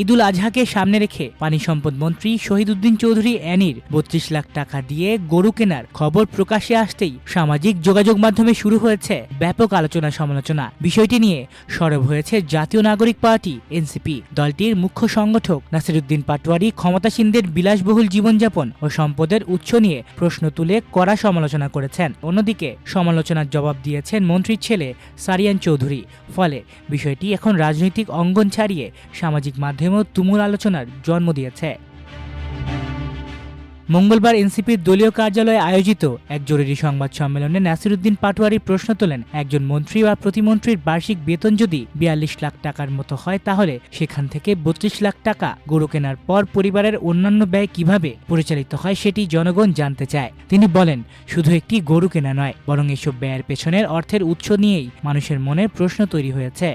ঈদুল আজহাকে সামনে রেখে পানি সম্পদ মন্ত্রী শহীদ উদ্দিন চৌধুরী অ্যানির ৩২ লাখ টাকা দিয়ে গরু কেনার খবর প্রকাশ্যে আসতেই সামাজিক যোগাযোগ মাধ্যমে শুরু হয়েছে ব্যাপক আলোচনা সমালোচনা। বিষয়টি নিয়ে সরব হয়েছে জাতীয় নাগরিক পার্টি এনসিপি। দলটির মুখ্য সংগঠক নাসিরউদ্দিন পাটোয়ারী ক্ষমতাসীনদের বিলাসবহুল জীবনযাপন ও সম্পদের উৎস নিয়ে প্রশ্ন তুলে কড়া সমালোচনা করেছেন। অন্যদিকে সমালোচনার জবাব দিয়েছেন মন্ত্রীর ছেলে সারিয়ান চৌধুরী। ফলে বিষয়টি এখন রাজনৈতিক অঙ্গন ছাড়িয়ে সামাজিক মাধ্যমেও তুমুল আলোচনার জন্ম দিয়েছে। মঙ্গলবার এনসিপির দলীয় কার্যালয়ে আয়োজিত এক জরুরি সংবাদ সম্মেলনে নাসিরউদ্দিন পাটোয়ারী প্রশ্ন তোলেন, একজন মন্ত্রী বা প্রতিমন্ত্রীর বার্ষিক বেতন যদি ৪২ লাখ টাকার মতো হয় তাহলে সেখান থেকে ৩২ লাখ টাকা গরু কেনার পর পরিবারের অন্যান্য ব্যয় কিভাবে পরিচালিত হয় সেটি জনগণ জানতে চায়। তিনি বলেন, শুধু একটি গরু কেনা নয়, বরং এসব ব্যয়ের পেছনের অর্থের উৎস নিয়েই মানুষের মনে প্রশ্ন তৈরি হয়েছে।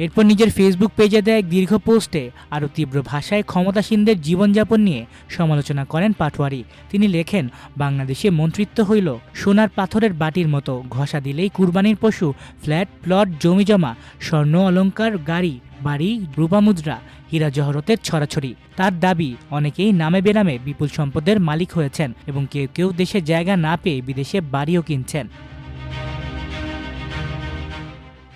এরপর নিজের ফেসবুক পেজে দেয় এক দীর্ঘ পোস্টে আরও তীব্র ভাষায় ক্ষমতাসীনদের জীবনযাপন নিয়ে সমালোচনা করেন পাটোয়ারী। তিনি লেখেন, বাংলাদেশে মন্ত্রিত্ব হইল সোনার পাথরের বাটির মতো, ঘষা দিলেই কুরবানির পশু, ফ্ল্যাট, প্লট, জমিজমা, স্বর্ণ অলংকার, গাড়ি বাড়ি, রূপামুদ্রা, হীরা জহরতের ছড়াছড়ি। তার দাবি, অনেকেই নামে বেনামে বিপুল সম্পদের মালিক হয়েছেন এবং কেউ কেউ দেশে জায়গা না পেয়ে বিদেশে বাড়িও কিনছেন।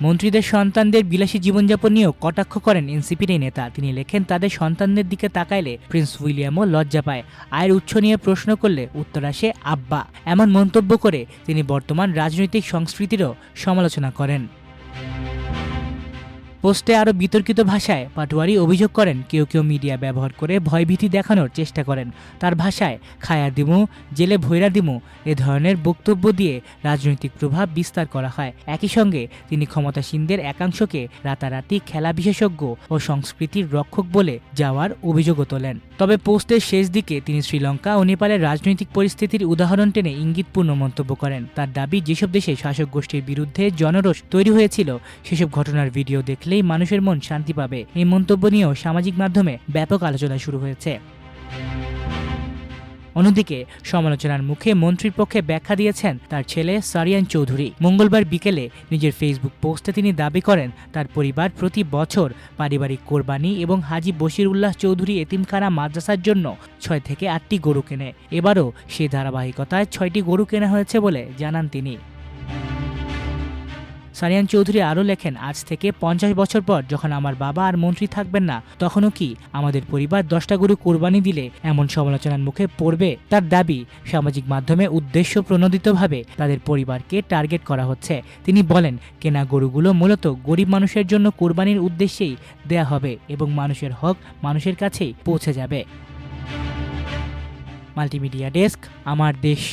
মন্ত্রীদের সন্তানদের বিলাসী জীবনযাপন নিয়েও কটাক্ষ করেন এনসিপির এই নেতা। তিনি লেখেন, তাদের সন্তানদের দিকে তাকাইলে প্রিন্স উইলিয়ামও লজ্জা পায়। আয়ের উৎস নিয়ে প্রশ্ন করলে উত্তর আসে আব্বা। এমন মন্তব্য করে তিনি বর্তমান রাজনৈতিক সংস্কৃতিরও সমালোচনা করেন। পোস্টে আরও বিতর্কিত ভাষায় পাটোয়ারী অভিযোগ করেন, কেউ কেউ মিডিয়া ব্যবহার করে ভয়ভীতি দেখানোর চেষ্টা করেন। তার ভাষায় খায়া দিমু, জেলে ভৈরা দিমু এ ধরনের বক্তব্য দিয়ে রাজনৈতিক প্রভাব বিস্তার করা হয়। একই সঙ্গে তিনি ক্ষমতাসীনদের একাংশকে রাতারাতি খেলা বিশেষজ্ঞ ও সংস্কৃতির রক্ষক বলে যাওয়ার অভিযোগও তোলেন। তবে পোস্টের শেষ দিকে তিনি শ্রীলঙ্কা ও নেপালের রাজনৈতিক পরিস্থিতির উদাহরণ টেনে ইঙ্গিতপূর্ণ মন্তব্য করেন। তার দাবি, যেসব দেশে শাসক গোষ্ঠীর বিরুদ্ধে জনরোষ তৈরি হয়েছিল সেসব ঘটনার ভিডিও দেখলেই মানুষের মন শান্তি পাবে। এই মন্তব্য নিয়েও সামাজিক মাধ্যমে ব্যাপক আলোচনা শুরু হয়েছে। অন্যদিকে সমালোচনার মুখে মন্ত্রীর পক্ষে ব্যাখ্যা দিয়েছেন তার ছেলে সারিয়ান চৌধুরী। মঙ্গলবার বিকেলে নিজের ফেসবুক পোস্টে তিনি দাবি করেন, তার পরিবার প্রতি বছর পারিবারিক কোরবানি এবং হাজী বশির উল্লাহ চৌধুরী এতিমখানা মাদ্রাসার জন্য ৬ থেকে ৮টি গরু কেনে। এবারও সেই ধারাবাহিকতায় ৬টি গরু কেনা হয়েছে বলে জানান তিনি। সারিয়ান চৌধুরী আরও লেখেন, আজ থেকে ৫০ বছর পর যখন আমার বাবা আর মন্ত্রী থাকবেন না, তখনও কি আমাদের পরিবার ১০টা গরু কোরবানি দিলে এমন সমালোচনার মুখে পড়বে? তার দাবি, সামাজিক মাধ্যমে উদ্দেশ্য প্রণোদিতভাবে তাদের পরিবারকে টার্গেট করা হচ্ছে। তিনি বলেন, কেনা গরুগুলো মূলত গরিব মানুষের জন্য কোরবানির উদ্দেশ্যেই দেয়া হবে এবং মানুষের হক মানুষের কাছেই পৌঁছে যাবে। মাল্টিমিডিয়া ডেস্ক, আমার দেশ।